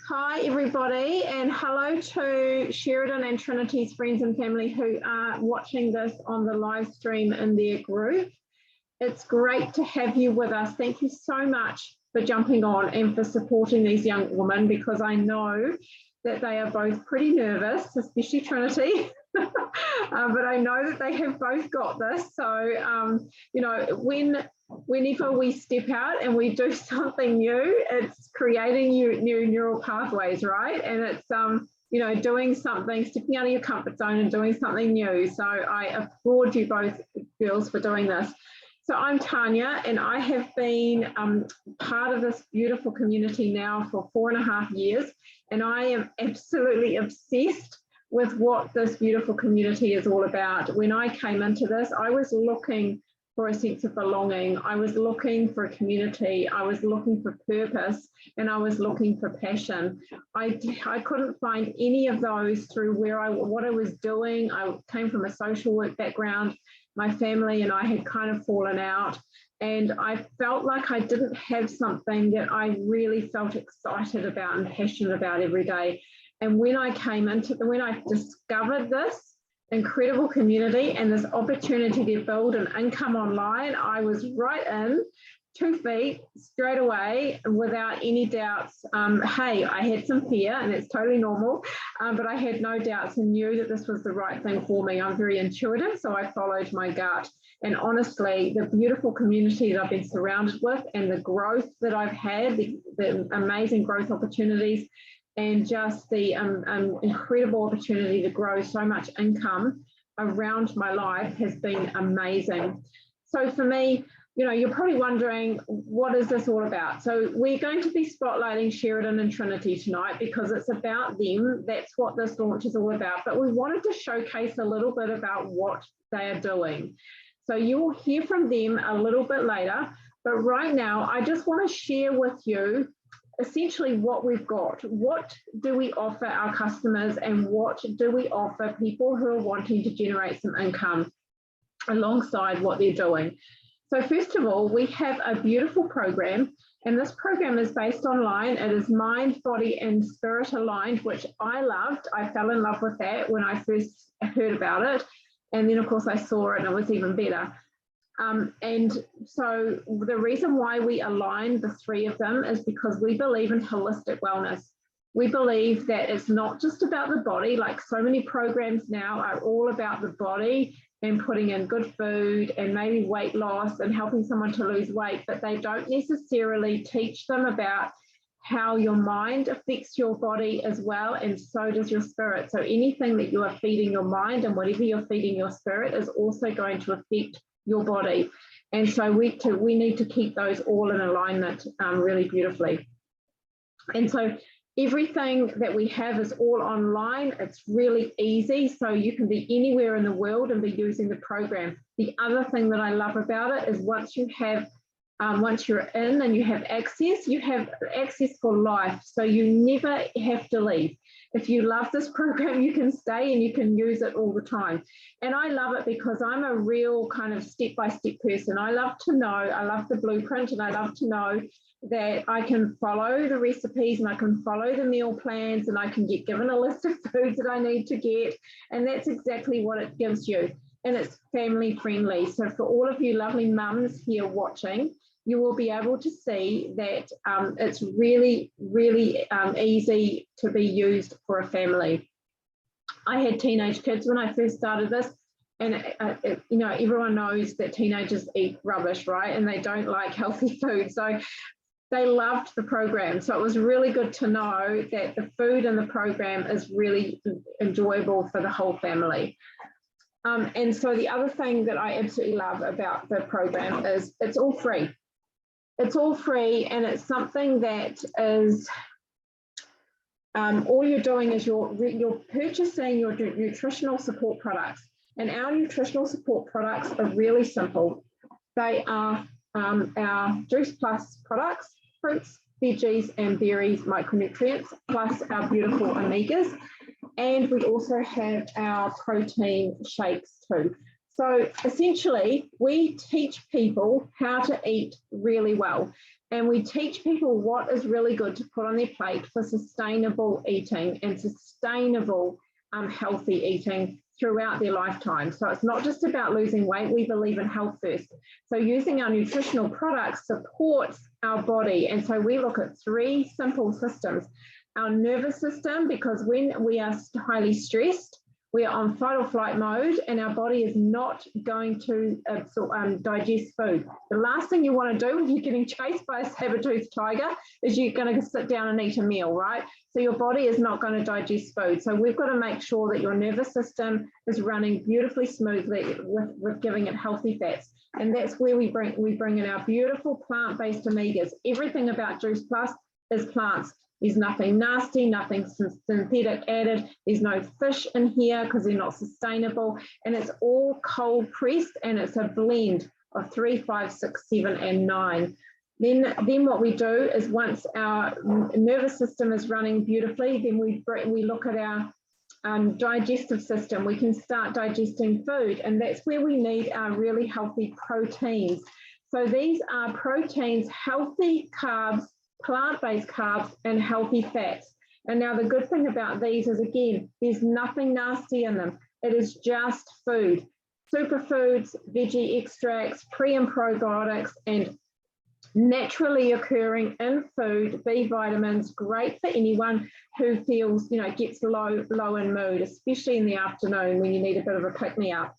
Hi everybody, and hello to Sheridan and Trinity's friends and family who are watching this on the live stream in their group. It's great to have you with us. Thank you so much for jumping on and for supporting these young women, because I know that they are both pretty nervous, especially Trinity. But I know that they have both got this. So, you know, whenever we step out and we do something new, it's creating new neural pathways, right? And it's, you know, doing something, stepping out of your comfort zone and doing something new. So I applaud you both girls for doing this. So I'm Tanya, and I have been part of this beautiful community now for 4.5 years, and I am absolutely obsessed with what this beautiful community is all about. When I came into this, I was looking for a sense of belonging. I was looking for a community. I was looking for purpose, and I was looking for passion. I couldn't find any of those through what I was doing. I came from a social work background. My family and I had kind of fallen out, and I felt like I didn't have something that I really felt excited about and passionate about every day. And when I discovered this incredible community and this opportunity to build an income online, I was right in, 2 feet straight away without any doubts. Hey, I had some fear, and it's totally normal, but I had no doubts and knew that this was the right thing for me. I'm very intuitive, so I followed my gut. And honestly, the beautiful community that I've been surrounded with and the growth that I've had, the amazing growth opportunities, and just the incredible opportunity to grow so much income around my life has been amazing. So for me, you know, you're probably wondering, what is this all about? So we're going to be spotlighting Sheridan and Trinity tonight because it's about them. That's what this launch is all about. But we wanted to showcase a little bit about what they are doing. So you will hear from them a little bit later. But right now, I just want to share with you essentially what we've got. What do we offer our customers, and what do we offer people who are wanting to generate some income alongside what they're doing? So first of all, we have a beautiful program, and this program is based online. It is mind, body, and spirit aligned, which I loved. I fell in love with that when I first heard about it. And then of course I saw it and it was even better. And so the reason why we align the 3 of them is because we believe in holistic wellness. We believe that it's not just about the body, like so many programs now are all about the body and putting in good food and maybe weight loss and helping someone to lose weight, but they don't necessarily teach them about how your mind affects your body as well, and so does your spirit. So anything that you are feeding your mind and whatever you're feeding your spirit is also going to affect your body. And so we need to keep those all in alignment really beautifully. And so everything that we have is all online. It's really easy, so you can be anywhere in the world and be using the program. The other thing that I love about it is once you're in and you have access for life, so you never have to leave. If you love this program, you can stay and you can use it all the time. And I love it because I'm a real kind of step-by-step person. I love to know, I love the blueprint, and I love to know that I can follow the recipes and I can follow the meal plans and I can get given a list of foods that I need to get. And that's exactly what it gives you. And it's family friendly. So for all of you lovely mums here watching, you will be able to see that it's really, really easy to be used for a family. I had teenage kids when I first started this, and you know, everyone knows that teenagers eat rubbish, right? And they don't like healthy food. So they loved the program. So it was really good to know that the food in the program is really enjoyable for the whole family. And so the other thing that I absolutely love about the program is it's all free. It's all free, and it's something that is, all you're doing is you're purchasing your nutritional support products. And our nutritional support products are really simple. They are our Juice Plus products, fruits, veggies, and berries micronutrients, plus our beautiful omegas. And we also have our protein shakes too. So essentially, we teach people how to eat really well. And we teach people what is really good to put on their plate for sustainable eating and sustainable healthy eating throughout their lifetime. So it's not just about losing weight. We believe in health first. So using our nutritional products supports our body. And so we look at 3 simple systems. Our nervous system, because when we are highly stressed, we are on fight or flight mode, and our body is not going to digest food. The last thing you want to do when you're getting chased by a saber-toothed tiger is you're going to sit down and eat a meal, right? So your body is not going to digest food. So we've got to make sure that your nervous system is running beautifully smoothly with giving it healthy fats. And that's where we bring in our beautiful plant-based omegas. Everything about Juice Plus is plants. There's nothing nasty, nothing synthetic added. There's no fish in here because they're not sustainable. And it's all cold pressed, and it's a blend of 3, 5, 6, 7, and 9. Then what we do is once our nervous system is running beautifully, then we look at our digestive system. We can start digesting food, and that's where we need our really healthy proteins. So these are proteins, healthy carbs, plant-based carbs, and healthy fats. And now the good thing about these is, again, there's nothing nasty in them. It is just food. Superfoods, veggie extracts, pre and probiotics, and naturally occurring in food, B vitamins, great for anyone who feels, gets low in mood, especially in the afternoon when you need a bit of a pick-me-up.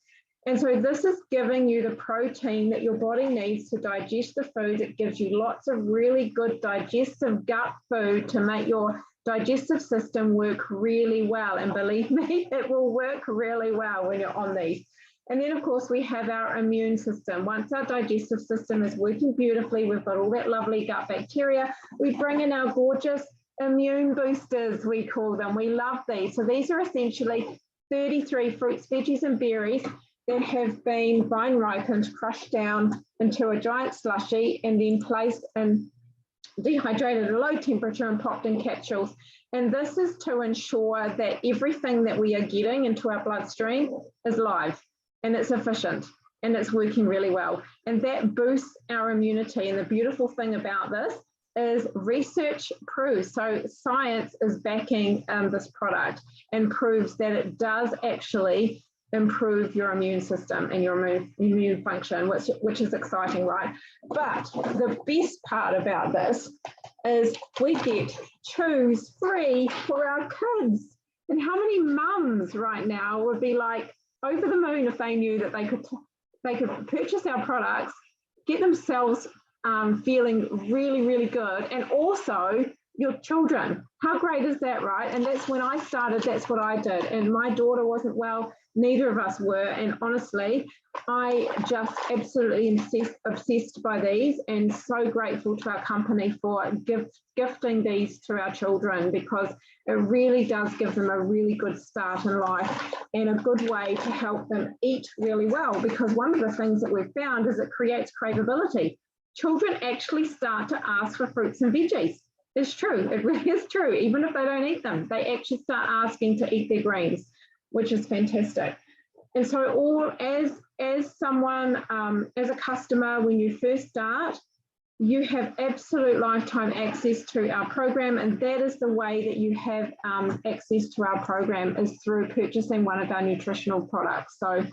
And so this is giving you the protein that your body needs to digest the food. It gives you lots of really good digestive gut food to make your digestive system work really well. And believe me, it will work really well when you're on these. And then, of course, we have our immune system. Once our digestive system is working beautifully, we've got all that lovely gut bacteria, we bring in our gorgeous immune boosters, we call them. We love these. So these are essentially 33 fruits, veggies, and berries that have been vine ripened, crushed down into a giant slushy, and then placed in dehydrated at a low temperature and popped in capsules. And this is to ensure that everything that we are getting into our bloodstream is live and it's efficient and it's working really well. And that boosts our immunity. And the beautiful thing about this is research proves, so science is backing this product and proves that it does actually improve your immune system and your immune function, which is exciting, right? But the best part about this is we get choose free for our kids. And how many mums right now would be like over the moon if they knew that they could purchase our products, get themselves feeling really, really good, and also your children. How great is that, right? And that's when I started, that's what I did. And my daughter wasn't well, neither of us were. And honestly, I just absolutely obsessed by these, and so grateful to our company for gifting these to our children, because it really does give them a really good start in life and a good way to help them eat really well. Because one of the things that we've found is it creates craveability. Children actually start to ask for fruits and veggies. It's true, it really is true. Even if they don't eat them, they actually start asking to eat their greens, which is fantastic. And so as someone, as a customer, when you first start, you have absolute lifetime access to our program, and that is the way that you have access to our program, is through purchasing one of our nutritional products. And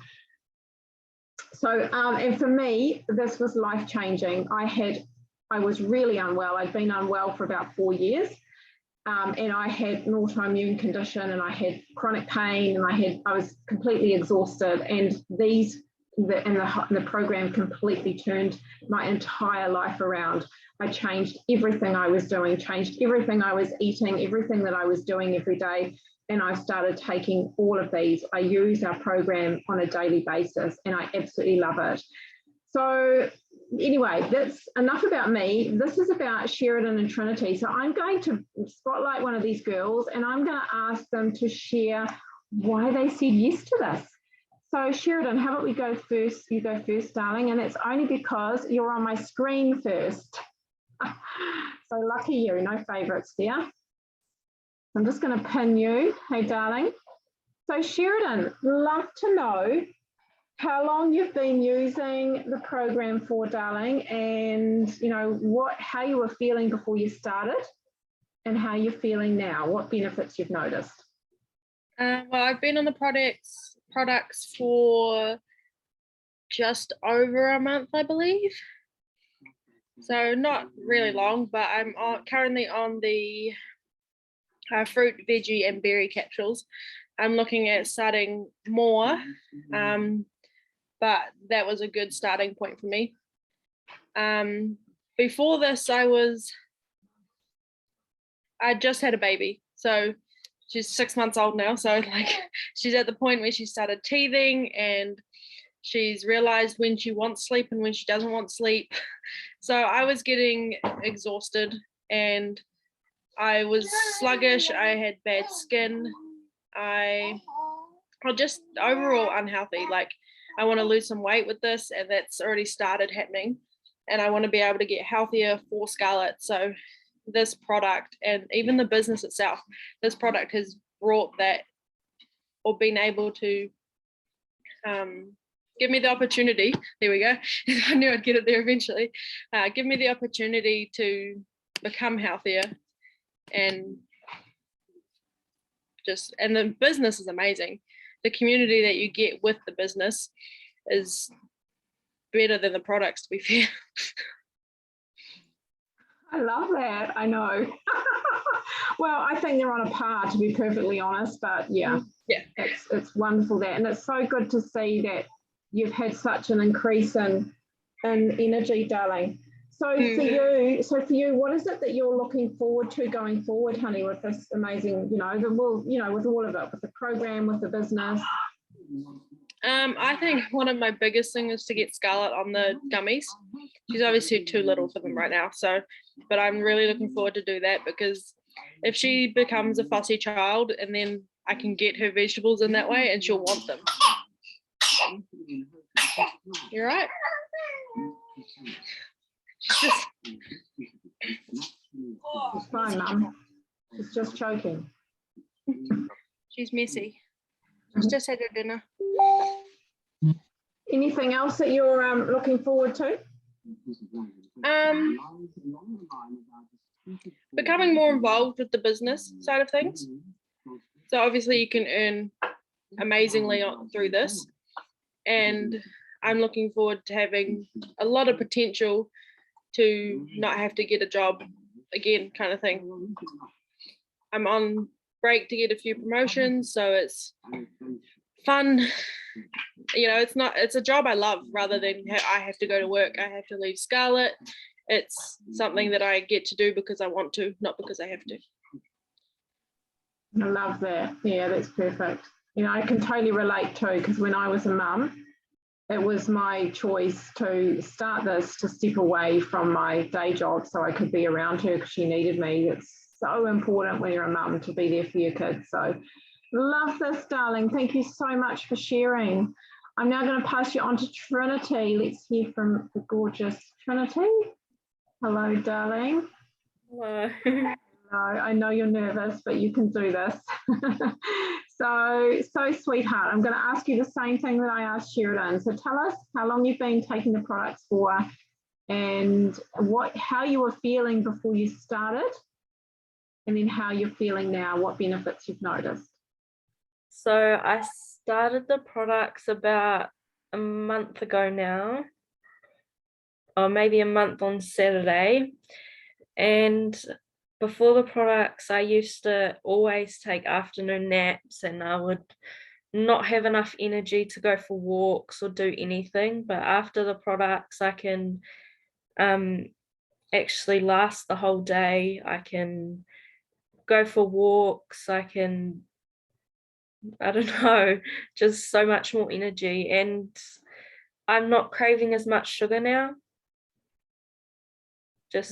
for me, this was life-changing. I was really unwell. I'd been unwell for about 4 years. And I had an autoimmune condition, and I had chronic pain, and I was completely exhausted. And the program completely turned my entire life around. I changed everything I was doing, changed everything I was eating, everything that I was doing every day. And I started taking all of these. I use our program on a daily basis, and I absolutely love it. So anyway, that's enough about me. This is about Sheridan and Trinity. So I'm going to spotlight one of these girls, and I'm going to ask them to share why they said yes to this. So Sheridan, how about we go first? You go first, darling, and it's only because you're on my screen first. So lucky you, no favourites there. I'm just going to pin you. Hey, darling. So Sheridan, love to know, how long you've been using the program for, darling, and how you were feeling before you started and how you're feeling now, what benefits you've noticed. Well, I've been on the products for just over a month, I believe. So not really long, but I'm currently on the fruit, veggie, and berry capsules. I'm looking at starting more, but that was a good starting point for me. Before this, I just had a baby, so she's 6 months old now. So she's at the point where she started teething, and she's realized when she wants sleep and when she doesn't want sleep. So I was getting exhausted and I was sluggish. I had bad skin. I was just overall unhealthy. I want to lose some weight with this, and that's already started happening. And I want to be able to get healthier for Scarlett. So this product, and even the business itself, this product has brought that, or been able to give me the opportunity. There we go. I knew I'd get it there eventually. Give me the opportunity to become healthier, and the business is amazing. The community that you get with the business is better than the products, to be fair. I love that. I know. Well, I think they're on a par, to be perfectly honest, but yeah, it's wonderful that, and it's so good to see that you've had such an increase in energy, darling. So for you, what is it that you're looking forward to going forward, honey, with this amazing, with all of it, with the program, with the business? I think one of my biggest things is to get Scarlett on the gummies. She's obviously too little for them right now, but I'm really looking forward to do that, because if she becomes a fussy child, and then I can get her vegetables in that way, and she'll want them. You're right. It's fine, Mum. It's just choking. She's messy. She's just had her dinner. Anything else that you're looking forward to? Becoming more involved with the business side of things. So obviously you can earn amazingly through this, and I'm looking forward to having a lot of potential to not have to get a job again, kind of thing. I'm on break to get a few promotions, so it's fun. It's a job I love, rather than I have to go to work, I have to leave Scarlett. It's something that I get to do because I want to, not because I have to. I love that. Yeah, that's perfect. I can totally relate too, because when I was a mum, it was my choice to start this, to step away from my day job so I could be around her because she needed me. It's so important when you're a mum to be there for your kids. So love this, darling. Thank you so much for sharing. I'm now going to pass you on to Trinity. Let's hear from the gorgeous Trinity. Hello, darling. Hello. Hello. I know you're nervous, but you can do this. So sweetheart, I'm going to ask you the same thing that I asked Sheridan. So tell us how long you've been taking the products for, and how you were feeling before you started, and then how you're feeling now, what benefits you've noticed. So I started the products about a month ago now, or maybe a month on Saturday. And before the products, I used to always take afternoon naps, and I would not have enough energy to go for walks or do anything. But after the products, I can actually last the whole day. I can go for walks. I can, I don't know, just so much more energy. And I'm not craving as much sugar now.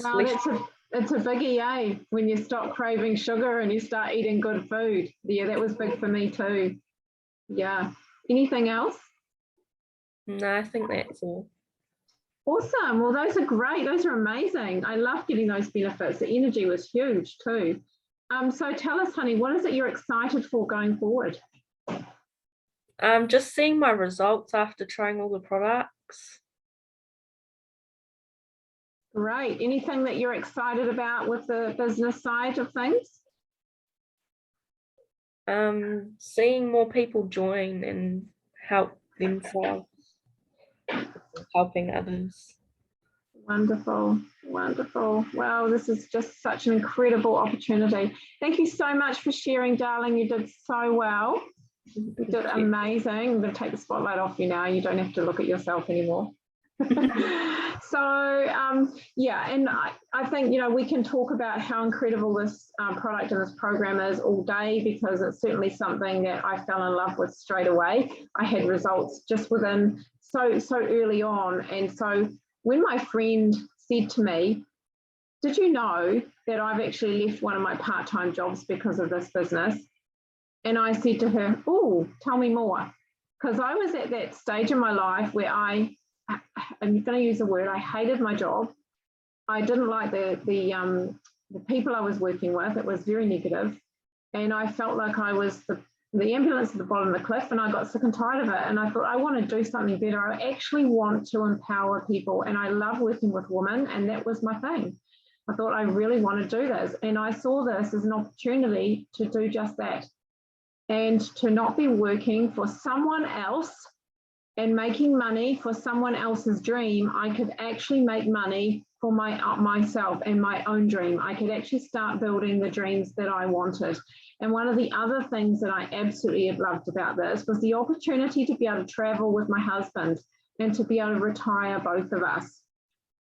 Wow, it's a biggie, eh? When you stop craving sugar and you start eating good food. Yeah, that was big for me too. Yeah. Anything else? No, I think that's all. Awesome. Well, those are great. Those are amazing. I love getting those benefits. The energy was huge too. So tell us, honey, what is it you're excited for going forward? Just seeing my results after trying all the products. Great. Anything that you're excited about with the business side of things? Seeing more people join and help themselves, helping others. Wonderful, wonderful. Wow, this is just such an incredible opportunity. Thank you so much for sharing, darling. You did so well. You did amazing. I'm going to take the spotlight off you now. You don't have to look at yourself anymore. So yeah, and I think, you know, we can talk about how incredible this product and this program is all day, because it's certainly something that I fell in love with straight away. I had results just within so early on. And so when my friend said to me, did you know that I've actually left one of my part-time jobs because of this business? And I said to her, oh, tell me more. Because I was at that stage in my life where I'm going to use the word, I hated my job. I didn't like the people I was working with. It was very negative. And I felt like I was the ambulance at the bottom of the cliff, and I got sick and tired of it. And I thought, I want to do something better. I actually want to empower people. And I love working with women. And that was my thing. I thought, I really want to do this. And I saw this as an opportunity to do just that. And to not be working for someone else and making money for someone else's dream. I could actually make money for myself and my own dream. I could actually start building the dreams that I wanted. And one of the other things that I absolutely loved about this was the opportunity to be able to travel with my husband and to be able to retire both of us.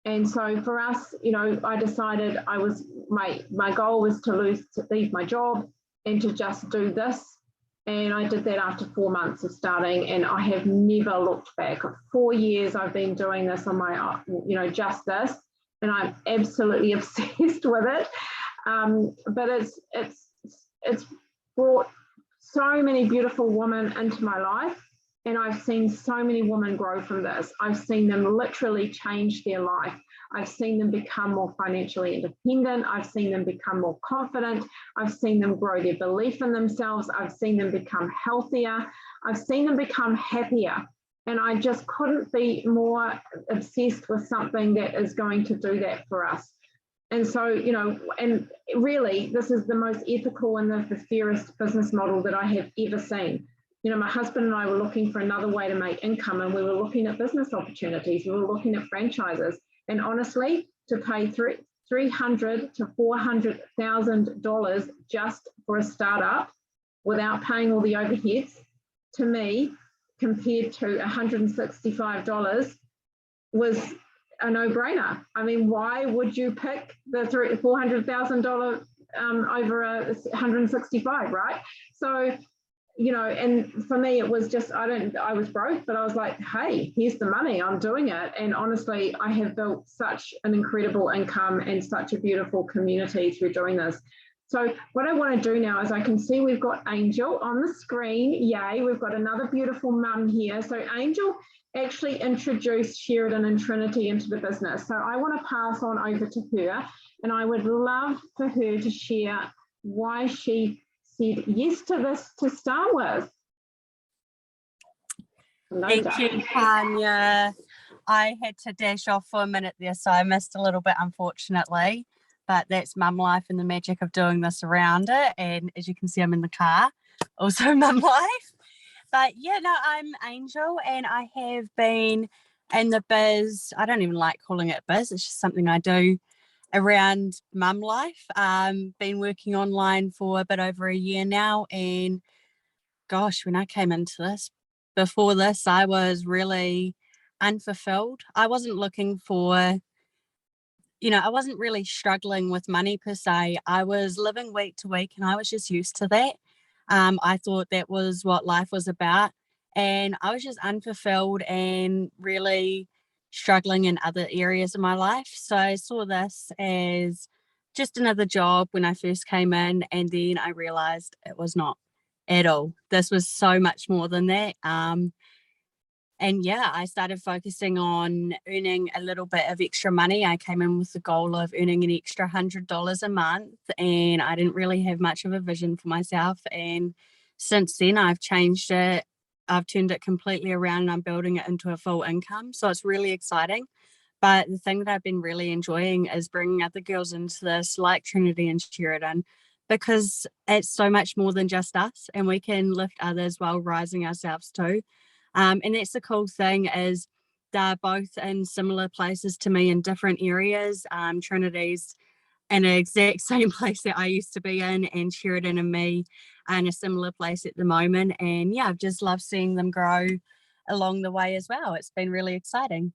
And so for us, you know, I decided my goal was to leave my job and to just do this. And I did that after 4 months of starting, and I have never looked back. 4 years I've been doing this on my, you know, just this, and I'm absolutely obsessed with it. But it's brought so many beautiful women into my life, and I've seen so many women grow from this. I've seen them literally change their life. I've seen them become more financially independent. I've seen them become more confident. I've seen them grow their belief in themselves. I've seen them become healthier. I've seen them become happier. And I just couldn't be more obsessed with something that is going to do that for us. And so, you know, and really, this is the most ethical and the fairest business model that I have ever seen. You know, my husband and I were looking for another way to make income, and we were looking at business opportunities. We were looking at franchises. And honestly, to pay $300,000 to $400,000 just for a startup without paying all the overheads, to me, compared to $165, was a no-brainer. I mean, why would you pick the $400,000 over $165, right? So, you know, and for me, it was just, I was broke, but I was like, hey, here's the money, I'm doing it. And honestly, I have built such an incredible income and such a beautiful community through doing this. So what I want to do now is, I can see we've got Angel on the screen. Yay, we've got another beautiful mum here. So Angel actually introduced Sheridan and Trinity into the business. So I want to pass on over to her, and I would love for her to share why she said yes to this to start with. Thank you, Tanya. I had to dash off for a minute there, so I missed a little bit, unfortunately. But that's mum life and the magic of doing this around it. And as you can see, I'm in the car, also mum life. But yeah, no, I'm Angel, and I have been in the biz. I don't even like calling it biz. It's just something I do around mum life. Been working online for a bit over a year now, and gosh, when I came into this, before this, I was really unfulfilled. I wasn't looking for, you know, I wasn't really struggling with money per se. I was living week to week, and I was just used to that. I thought that was what life was about, and I was just unfulfilled and really struggling in other areas of my life. So I saw this as just another job when I first came in, and then I realized it was not at all. This was so much more than that. And yeah, I started focusing on earning a little bit of extra money. I came in with the goal of earning an extra $100 a month, and I didn't really have much of a vision for myself. And since then, I've changed it I've turned it completely around and I'm building it into a full income. So it's really exciting. But the thing that I've been really enjoying is bringing other girls into this, like Trinity and Sheridan, because it's so much more than just us, and we can lift others while rising ourselves too. And that's the cool thing is they're both in similar places to me in different areas. Trinity's in an exact same place that I used to be in, and Sheridan and me are in a similar place at the moment. And yeah, I've just loved seeing them grow along the way as well. It's been really exciting.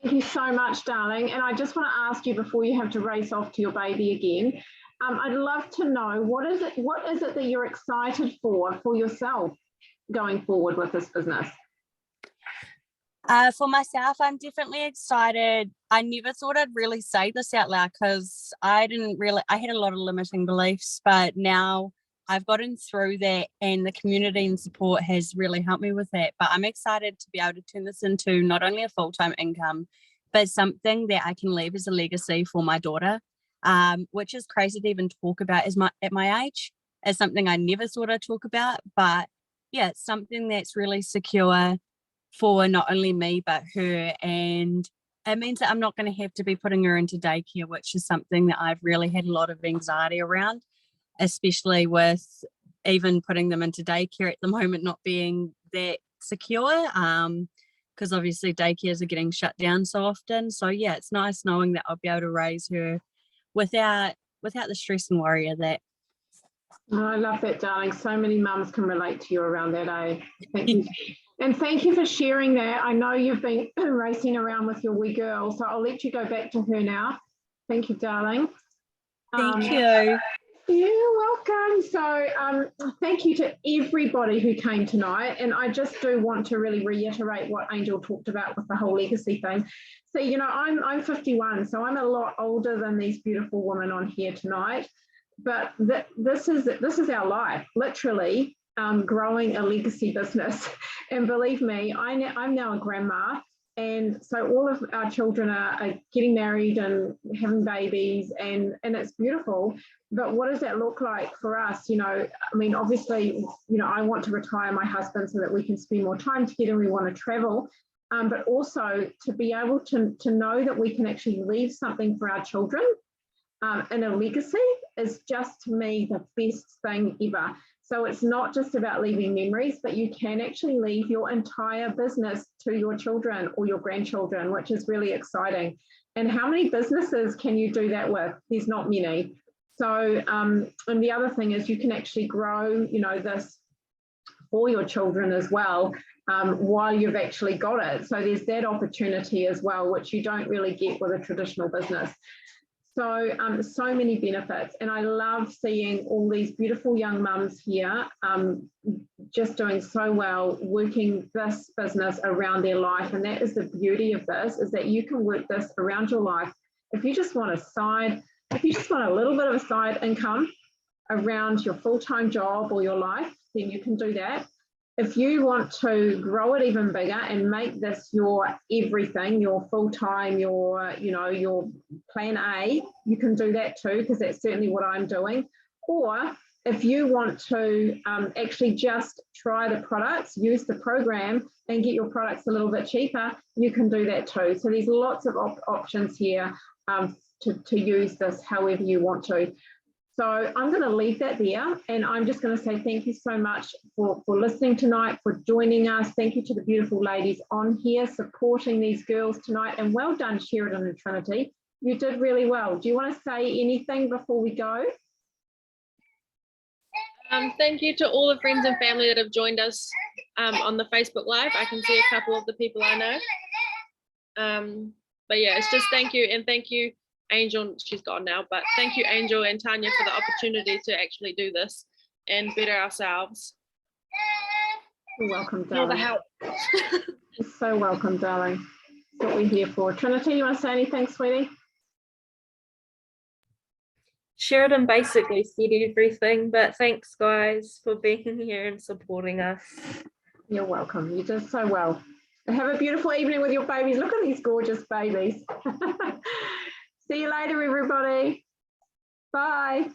Thank you so much, darling. And I just want to ask you before you have to race off to your baby again, I'd love to know what is it that you're excited for yourself going forward with this business? For myself, I'm definitely excited. I never thought I'd really say this out loud because I had a lot of limiting beliefs, but now I've gotten through that and the community and support has really helped me with that. But I'm excited to be able to turn this into not only a full-time income, but something that I can leave as a legacy for my daughter, which is crazy to even talk about at my age. It's something I never thought I'd talk about, but yeah, it's something that's really secure for not only me, but her. And it means that I'm not going to have to be putting her into daycare, which is something that I've really had a lot of anxiety around, especially with even putting them into daycare at the moment not being that secure, because obviously daycares are getting shut down so often. So yeah, it's nice knowing that I'll be able to raise her without the stress and worry of that. Oh, I love that, darling. So many mums can relate to you around that, eh? Thank you. And thank you for sharing that. I know you've been racing around with your wee girl, so I'll let you go back to her now. Thank you, darling. Thank you. You're welcome. So thank you to everybody who came tonight. And I just do want to really reiterate what Angel talked about with the whole legacy thing. So, you know, I'm 51, so I'm a lot older than these beautiful women on here tonight. But this is our life, literally growing a legacy business. And believe me, I'm now a grandma. And so all of our children are getting married and having babies, and it's beautiful. But what does that look like for us? You know, I mean, obviously, you know, I want to retire my husband so that we can spend more time together. We want to travel, but also to be able to know that we can actually leave something for our children and a legacy is just, to me, the best thing ever. So it's not just about leaving memories, but you can actually leave your entire business to your children or your grandchildren, which is really exciting. And how many businesses can you do that with? There's not many. So, and the other thing is you can actually grow, you know, this for your children as well while you've actually got it. So there's that opportunity as well, which you don't really get with a traditional business. So, so many benefits. And I love seeing all these beautiful young mums here just doing so well, working this business around their life. And that is the beauty of this, is that you can work this around your life. If you just want a little bit of a side income around your full-time job or your life, then you can do that. If you want to grow it even bigger and make this your everything, your full-time, your plan A, you can do that too, because that's certainly what I'm doing. Or if you want to actually just try the products, use the program and get your products a little bit cheaper, you can do that too. So there's lots of options here to use this however you want to. So I'm going to leave that there, and I'm just going to say thank you so much for listening tonight, for joining us. Thank you to the beautiful ladies on here supporting these girls tonight, and well done, Sheridan and Trinity. You did really well. Do you want to say anything before we go? Thank you to all the friends and family that have joined us on the Facebook Live. I can see a couple of the people I know. But yeah, it's just thank you, and thank you, Angel. She's gone now, but thank you, Angel and Tanya, for the opportunity to actually do this and better ourselves. You're welcome, All the darling. help. You're so welcome, darling. That's what we're here for. Trinity, you want to say anything, sweetie? Sheridan basically said everything, but thanks guys for being here and supporting us. You're welcome. You did so well. Have a beautiful evening with your babies. Look at these gorgeous babies. See you later, everybody. Bye.